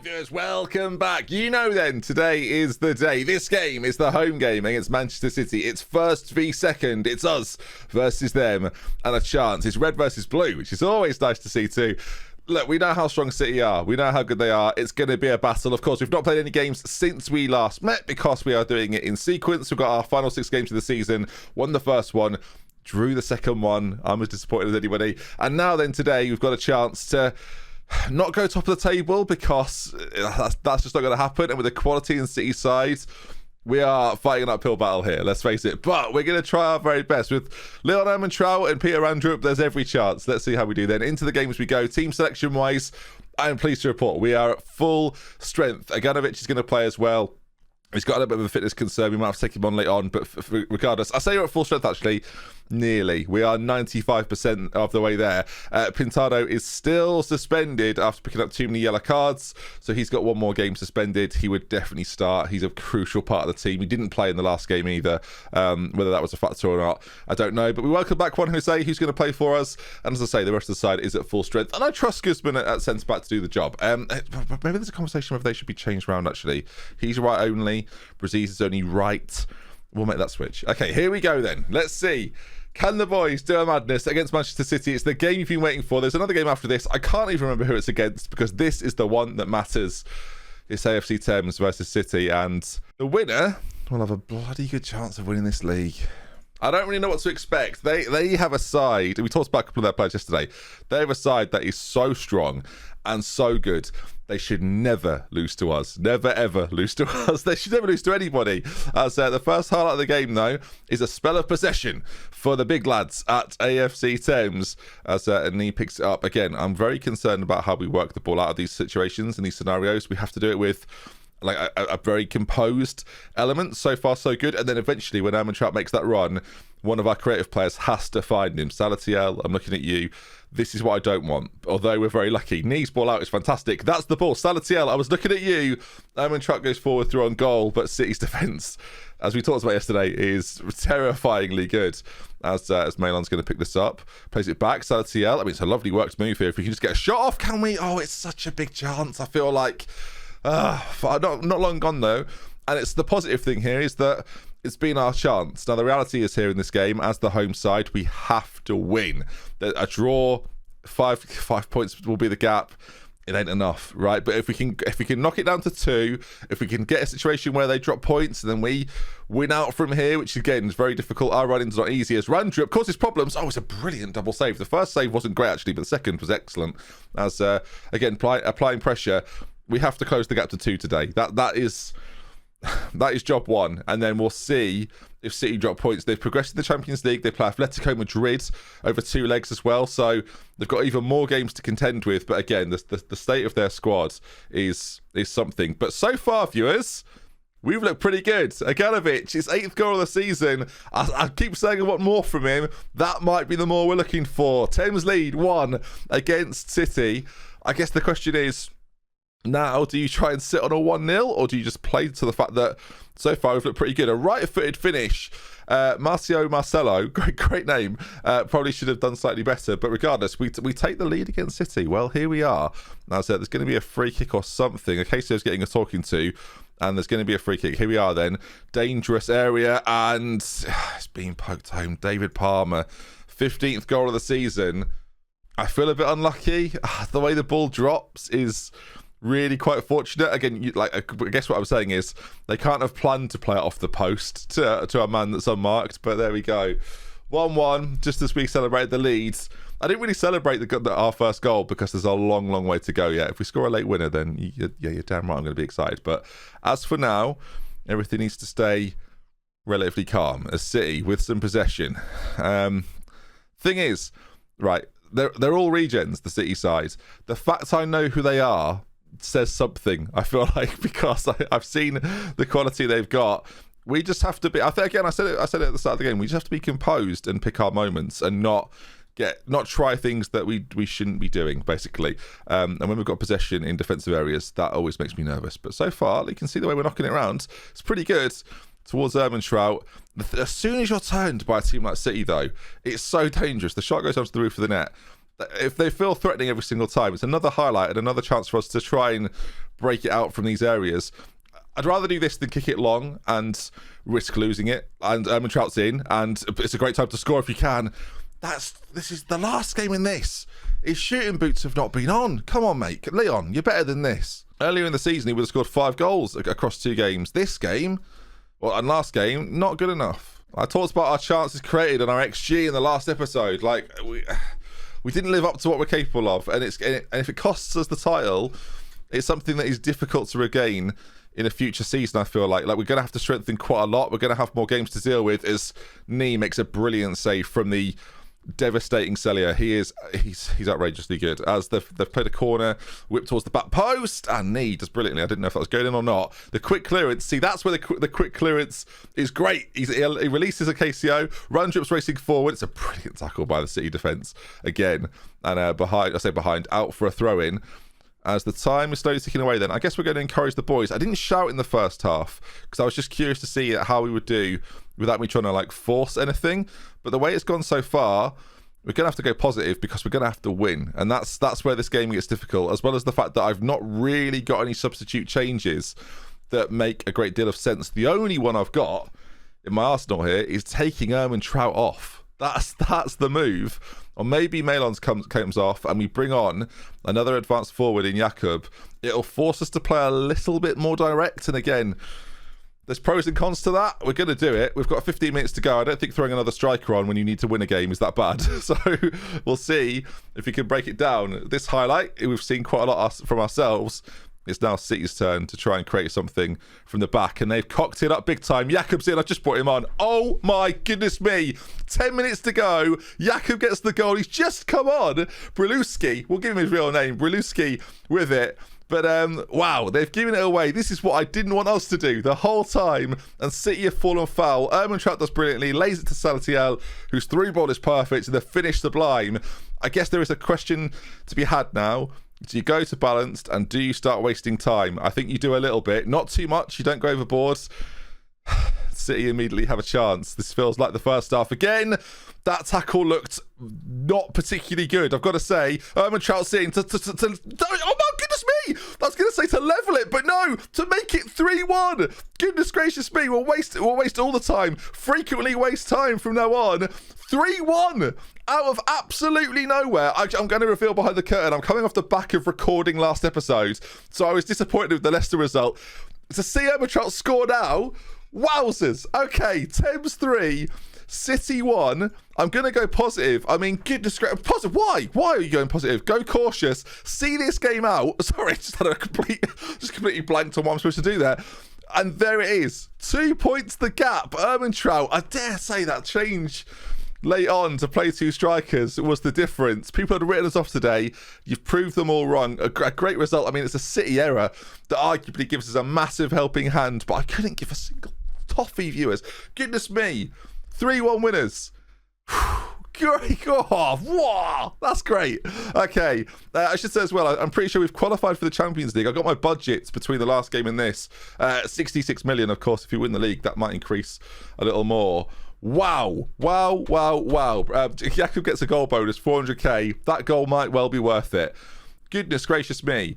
Viewers, welcome back. You know then, today is the day. This game is the home game against Manchester City. It's first v second. It's us versus them, and a chance. It's red versus blue, which is always nice to see too. Look, we know how strong City are. We know how good they are. It's going to be a battle. Of course, we've not played any games since we last met because we are doing it in sequence. We've got our final 6 games of the season. Won the first one, drew the second one. I'm as disappointed as anybody. And now then, today, we've got a chance to not go top of the table because that's just not going to happen. And with the quality and City side, we are fighting an uphill battle here, let's face it. But we're going to try our very best. With Leon Ermantrout and Peter Andrup, there's every chance. Let's see how we do then. Into the games we go. Team selection-wise, I am pleased to report we are at full strength. Aganovic is going to play as well. He's got a little bit of a fitness concern. We might have to take him on later on, but regardless, I say you're at full strength, actually. Nearly. We are 95% of the way there. Pintado is still suspended after picking up too many yellow cards, so he's got one more game suspended. He would definitely start. He's a crucial part of the team. He didn't play in the last game either. Whether that was a factor or not, I don't know. But we welcome back Juan Jose, who's going to play for us. And as I say, the rest of the side is at full strength. And I trust Guzman at centre-back to do the job. Maybe there's a conversation whether they should be changed around, actually. He's right only. Braziz is only right. We'll make that switch. Okay, here we go then. Let's see. Can the boys do a madness against Manchester City? It's the game you've been waiting for. There's another game after this. I can't even remember who it's against because this is the one that matters. It's AFC Thames versus City, and the winner will have a bloody good chance of winning this league. I don't really know what to expect. They have a side. We talked about a couple of their players yesterday. They have a side that is so strong and so good. They should never lose to us. Never, ever lose to us. They should never lose to anybody. As the first highlight of the game, though, is a spell of possession for the big lads at AFC Thames. As Nee picks it up. Again, I'm very concerned about how we work the ball out of these situations and these scenarios. We have to do it with like a very composed element. So far, so good. And then eventually, when Ermantrout makes that run, one of our creative players has to find him. Salatiel, I'm looking at you. This is what I don't want. Although we're very lucky. Knees ball out is fantastic. That's the ball. Salatiel, I was looking at you. Ermantrout goes forward through on goal, but City's defence, as we talked about yesterday, is terrifyingly good. As Malon's going to pick this up, plays it back. Salatiel, I mean, it's a lovely worked move here. If we can just get a shot off, can we? Oh, it's such a big chance. I feel like not long gone though. And it's the positive thing here is that it's been our chance. Now the reality is here in this game, as the home side, we have to win. A draw, five points will be the gap. It ain't enough, right? But if we can knock it down to 2, if we can get a situation where they drop points and then we win out from here, which again is very difficult. Our running's not easy as Randrup causes problems. Oh, it's a brilliant double save. The first save wasn't great actually, but the second was excellent. As again applying pressure, we have to close the gap to 2 today. That is job 1, and then we'll see if City drop points. They've progressed in the Champions League. They play Atletico Madrid over 2 legs as well, so they've got even more games to contend with. But again, the state of their squad is something. But so far, viewers, we've looked pretty good. Aganovic, his 8th goal of the season. I keep saying I want more from him. That might be the more we're looking for. Thames lead 1 against City. I guess the question is, now, do you try and sit on a 1-0, or do you just play to the fact that so far we've looked pretty good? A right-footed finish. Marcelo, great name. Probably should have done slightly better, but regardless, we take the lead against City. Well, here we are. Now, so there's going to be a free kick or something. Acasio's getting a talking to, and there's going to be a free kick. Here we are then. Dangerous area, and it's being poked home. David Palmer, 15th goal of the season. I feel a bit unlucky. The way the ball drops is really quite fortunate. Again, I guess what I'm saying is they can't have planned to play it off the post to a man that's unmarked, but there we go. 1-1, just as we celebrate the leads. I didn't really celebrate our first goal because there's a long way to go yet. If we score a late winner, then you're damn right I'm going to be excited. But as for now, everything needs to stay relatively calm as City with some possession. Thing is, right, they're all regens, the City side. The fact I know who they are says something, I feel like, because I've seen the quality they've got. We just have to be, I think, again, I said it at the start of the game, we just have to be composed and pick our moments and not try things that we shouldn't be doing, basically. And when we've got possession in defensive areas, that always makes me nervous. But so far, you can see the way we're knocking it around. It's pretty good towards Ermantrout. As soon as you're turned by a team like City, though, it's so dangerous. The shot goes onto the roof of the net. if they feel threatening every single time, it's another highlight and another chance for us to try and break it out from these areas. I'd rather do this than kick it long and risk losing it. And Trout's in, and it's a great time to score if you can. This is the last game in this. His shooting boots have not been on. Come on, mate. Leon, you're better than this. Earlier in the season, he would have scored 5 goals across 2 games. This game, and last game, not good enough. I talked about our chances created and our XG in the last episode. Like, we didn't live up to what we're capable of. And if it costs us the title, it's something that is difficult to regain in a future season, I feel like. We're going to have to strengthen quite a lot. We're going to have more games to deal with as Nee makes a brilliant save from the devastating Celia. He's outrageously good. As they've played a corner, whipped towards the back post, and Nee does brilliantly. I didn't know if that was going in or not. The quick clearance, see, that's where the quick clearance is great. He releases a KCO, run drips racing forward. It's a brilliant tackle by the City defence again, and behind, out for a throw-in. As the time is slowly ticking away, then I guess we're going to encourage the boys. I didn't shout in the first half because I was just curious to see how we would do without me trying to force anything. But the way it's gone so far, we're going to have to go positive because we're going to have to win. And that's where this game gets difficult, as well as the fact that I've not really got any substitute changes that make a great deal of sense. The only one I've got in my arsenal here is taking Trout off. That's the move. Or maybe Malon's comes off and we bring on another advanced forward in Jakub. It'll force us to play a little bit more direct. And again, there's pros and cons to that. We're going to do it. We've got 15 minutes to go. I don't think throwing another striker on when you need to win a game is that bad. So we'll see if we can break it down. This highlight, we've seen quite a lot from ourselves. It's now City's turn to try and create something from the back, and they've cocked it up big time. Jakub's in. I just brought him on. Oh my goodness me. 10 minutes to go. Jakub gets the goal. He's just come on. Brzeluski. We'll give him his real name. Brzeluski with it. But, wow, they've given it away. This is what I didn't want us to do the whole time. And City have fallen foul. Trout does brilliantly. Lays it to Salatiel, whose through ball is perfect. And the finish sublime. I guess there is a question to be had now. Do you go to balanced and do you start wasting time? I think you do a little bit. Not too much. You don't go overboard. City immediately have a chance. This feels like the first half again. That tackle looked not particularly good, I've got to say. Trout's in to oh my goodness me! I was going to say to level it, but no, to make it 3-1. Goodness gracious me, we'll waste all the time. Frequently waste time from now on. 3-1 out of absolutely nowhere. I'm going to reveal behind the curtain. I'm coming off the back of recording last episode, so I was disappointed with the Leicester result. To see Trout score now, wowzers. Okay, Thames 3, City 1. I'm going to go positive. I mean, goodness gracious. Positive. Why? Why are you going positive? Go cautious. See this game out. Sorry, I just had completely blanked on what I'm supposed to do there. And there it is. 2 points the gap. Trout. I dare say that change late on to play 2 strikers was the difference. People had written us off today. You've proved them all wrong. A great result. I mean, it's a City error that arguably gives us a massive helping hand, but I couldn't give a single toffee, viewers. Goodness me. 3-1 winners. Great. Oh, wow, that's great. Okay, I should say as well, I'm pretty sure we've qualified for the Champions League. I got my budget between the last game and this. 66 million, of course. If you win the league, that might increase a little more. Wow. Jakub gets a goal bonus, 400k. That goal might well be worth it. Goodness gracious me.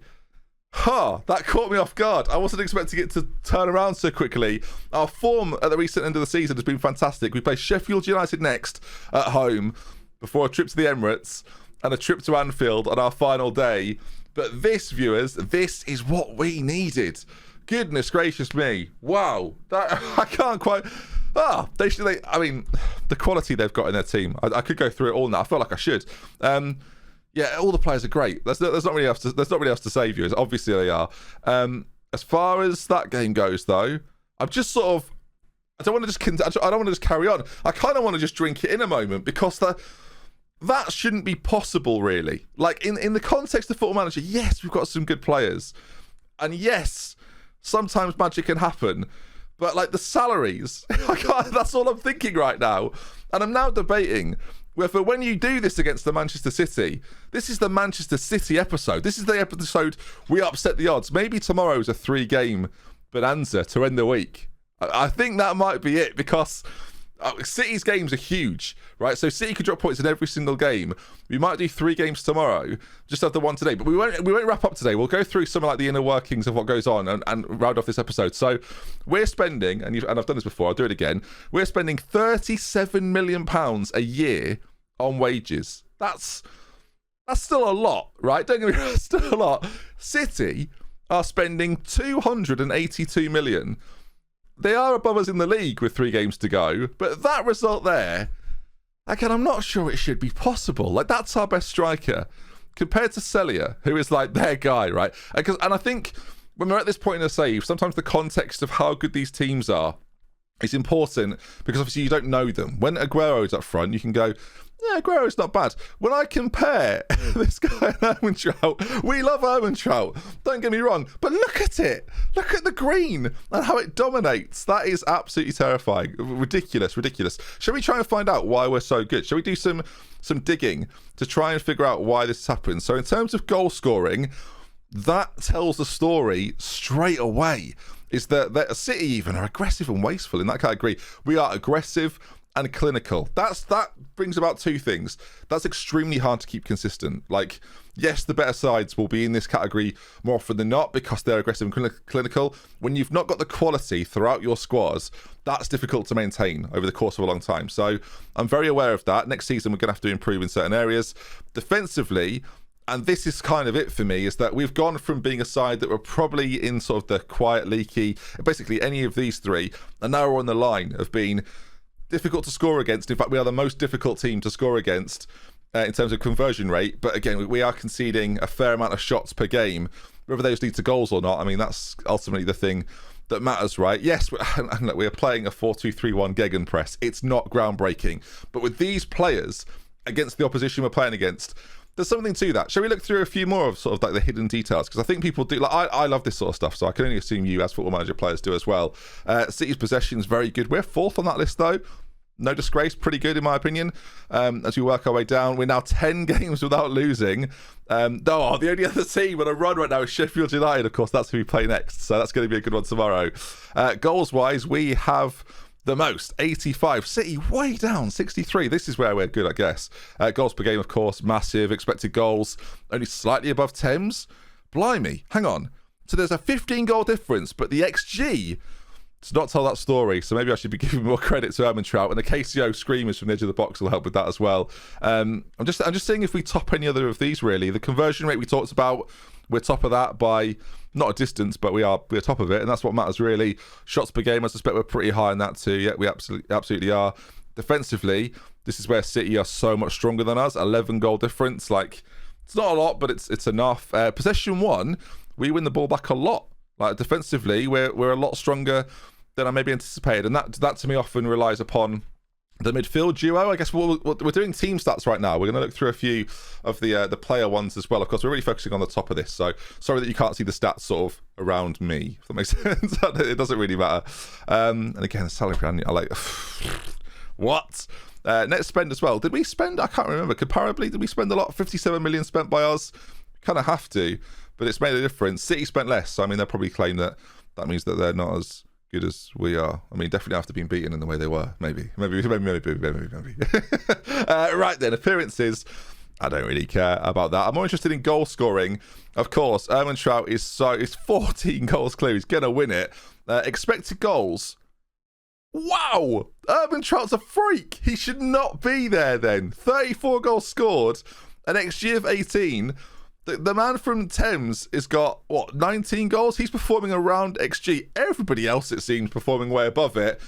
That caught me off guard. I wasn't expecting it to turn around so quickly. Our form at the recent end of the season has been fantastic. We play Sheffield United next at home before a trip to the Emirates and a trip to Anfield on our final day. But this, viewers, this is what we needed. Goodness gracious me. Wow. I can't quite... I mean, the quality they've got in their team. I could go through it all now. I feel like I should. Yeah, all the players are great. There's not really else to say, viewers. Obviously they are. As far as that game goes, though, I'm just sort of... I don't want to just carry on. I kind of want to just drink it in a moment because that shouldn't be possible, really. Like, in the context of Football Manager, yes, we've got some good players. And yes, sometimes magic can happen. But, like, the salaries, that's all I'm thinking right now. And I'm now debating whether when you do this against the Manchester City, this is the Manchester City episode. This is the episode we upset the odds. Maybe tomorrow's a 3-game bonanza to end the week. I think that might be it because City's games are huge, right? So City could drop points in every single game. We might do 3 games tomorrow, just after one today, but we won't wrap up today. We'll go through some of like the inner workings of what goes on and round off this episode. So we're spending, and I've done this before, I'll do it again. We're spending £37 million a year on wages. That's still a lot, right? Don't get me wrong, still a lot. City are spending 282 million. They are above us in the league with 3 games to go, but that result there, again, I'm not sure it should be possible. Like, that's our best striker compared to Celia, who is like their guy, right? And I think when we're at this point in a save, sometimes the context of how good these teams are is important, because obviously you don't know them. When Aguero's up front, you can go, yeah, Aguero's not bad. When I compare this guy and Ermantrout, we love Ermantrout, don't get me wrong, but look at it. Look at the green and how it dominates. That is absolutely terrifying. Ridiculous. Shall we try and find out why we're so good? Shall we do some digging to try and figure out why this happens? So in terms of goal scoring, that tells the story straight away. Is that City even are aggressive and wasteful in that category. We are aggressive and clinical. That brings about 2 things. That's extremely hard to keep consistent. Like, yes, the better sides will be in this category more often than not because they're aggressive and clinical. When you've not got the quality throughout your squads, that's difficult to maintain over the course of a long time. So I'm very aware of that. Next season, we're going to have to improve in certain areas. Defensively, and this is kind of it for me, is that we've gone from being a side that were probably in sort of the quiet, leaky, basically any of these 3, and now we're on the line of being difficult to score against. In fact, we are the most difficult team to score against in terms of conversion rate. But again, we are conceding a fair amount of shots per game. Whether those lead to goals or not, I mean, that's ultimately the thing that matters, right? Yes, and we are playing a 4-2-3-1 gegenpress. It's not groundbreaking. But with these players against the opposition we're playing against, there's something to that. Shall we look through a few more of sort of like the hidden details? Because I think people do, like, I love this sort of stuff, so I can only assume you as Football Manager players do as well. City's possession is very good. We're 4th on that list though. No disgrace, pretty good in my opinion. As we work our way down, we're now 10 games without losing. The only other team on a run right now is Sheffield United. Of course, that's who we play next, so that's going to be a good one tomorrow. Goals-wise, we have the most, 85. City way down, 63. This is where we're good, I guess. Goals per game, of course, massive. Expected goals, only slightly above Thames. Blimey, hang on. So there's a 15-goal difference, but the XG does not tell that story. So maybe I should be giving more credit to Ermantrout, and the KCO screamers from the edge of the box will help with that as well. I'm just seeing if we top any other of these, really. The conversion rate we talked about, we're top of that by not a distance, but we're top of it, and that's what matters really. Shots per game, I suspect we're pretty high in that too. Yeah, we absolutely are. Defensively, this is where City are so much stronger than us. 11 goal difference. Like, it's not a lot, but it's enough. Possession 1, we win the ball back a lot. Like, defensively, we're a lot stronger than I maybe anticipated, and that to me often relies upon the midfield duo. I guess we're doing team stats right now. We're going to look through a few of the player ones as well. Of course, we're really focusing on the top of this, so sorry that you can't see the stats sort of around me, if that makes sense. It doesn't really matter. And again, the salary plan, I like... What? Net spend as well. Did we spend? I can't remember. Comparably, did we spend a lot? 57 million spent by us. Kind of have to, but it's made a difference. City spent less, so I mean, they'll probably claim that means that they're not as good as we are. I mean, definitely after being beaten in the way they were. Maybe. Right then, appearances. I don't really care about that. I'm more interested in goal scoring. Of course, Ermantrout is 14 goals clear. He's gonna win it. Expected goals. Wow! Ermantrout's a freak. He should not be there then. 34 goals scored, an XG of 18. The man from Thames has got, 19 goals? He's performing around XG. Everybody else, it seems, performing way above it.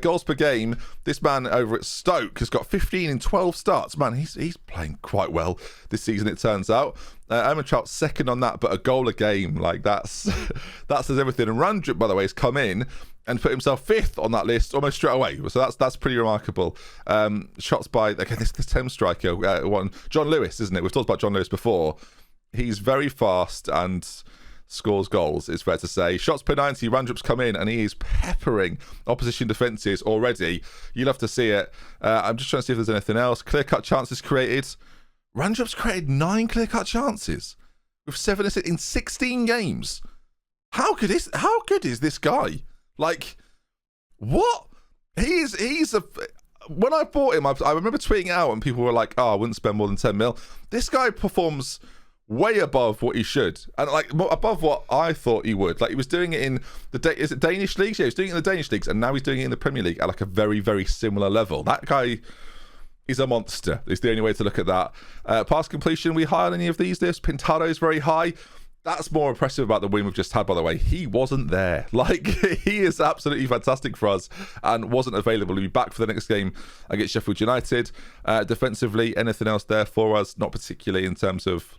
Goals per game, this man over at Stoke has got 15 in 12 starts. Man, he's playing quite well this season, it turns out. Ermantrout's second on that, but a goal a game. Like, that says everything. And RodeNT, by the way, has come in and put himself 5th on that list almost straight away. So that's pretty remarkable. Shots by, again, this Thames striker, one, John Lewis, isn't it? We've talked about John Lewis before. He's very fast and scores goals, it's fair to say. Shots per 90, RodeNT's come in and he is peppering opposition defences already. You love to see it. I'm just trying to see if there's anything else. Clear-cut chances created. RodeNT's created 9 clear-cut chances with 7 assists in 16 games. How good is this guy? Like, what? He's a. When I bought him, I remember tweeting out and people were like, "Oh, I wouldn't spend more than 10 mil." This guy performs way above what he should, and like above what I thought he would. Like he was doing it in the is it Danish leagues? Yeah, he was doing it in the Danish leagues, and now he's doing it in the Premier League at like a very, very similar level. That guy is a monster. It's the only way to look at that. Pass completion, we high on any of these lists? Pintado is very high. That's more impressive about the win we've just had, by the way. He wasn't there. Like, he is absolutely fantastic for us and wasn't available. He'll be back for the next game against Sheffield United. Defensively, anything else there for us? Not particularly in terms of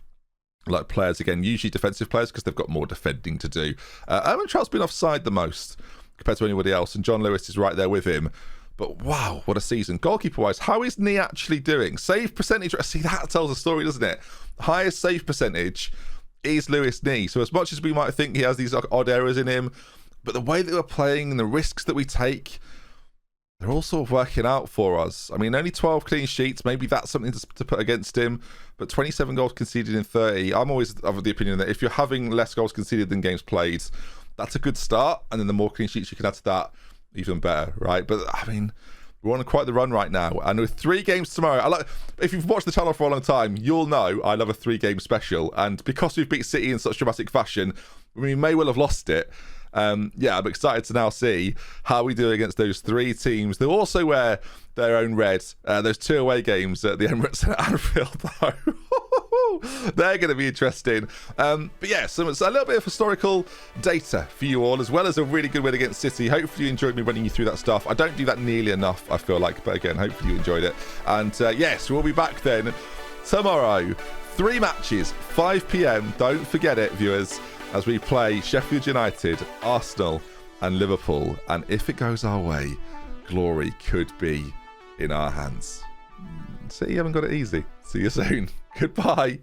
like players, again, usually defensive players because they've got more defending to do. Owen Trout's been offside the most compared to anybody else, and John Lewis is right there with him. But wow, what a season. Goalkeeper-wise, how is Nee actually doing? Save percentage, see, that tells a story, doesn't it? Highest save percentage is Lewis Nee. So as much as we might think he has these odd errors in him, but the way that we're playing and the risks that we take, they're all sort of working out for us. I mean, only 12 clean sheets. Maybe that's something to put against him. But 27 goals conceded in 30. I'm always of the opinion that if you're having less goals conceded than games played, that's a good start. And then the more clean sheets you can add to that, even better, right? But I mean, we're on quite the run right now. And with 3 games tomorrow, if you've watched the channel for a long time, you'll know I love a 3-game special. And because we've beat City in such dramatic fashion, we may well have lost it. Yeah, I'm excited to now see how we do against those 3 teams. They'll also wear their own red. Those 2 away games at the Emirates and Anfield, though. They're going to be interesting. But yeah, so it's a little bit of historical data for you all, as well as a really good win against City. Hopefully you enjoyed me running you through that stuff. I don't do that nearly enough, I feel like. But again, hopefully you enjoyed it. And yes, we'll be back then tomorrow. 3 matches, 5 p.m. Don't forget it, viewers, as we play Sheffield United, Arsenal and Liverpool. And if it goes our way, glory could be in our hands. See, you haven't got it easy. See you soon. Goodbye.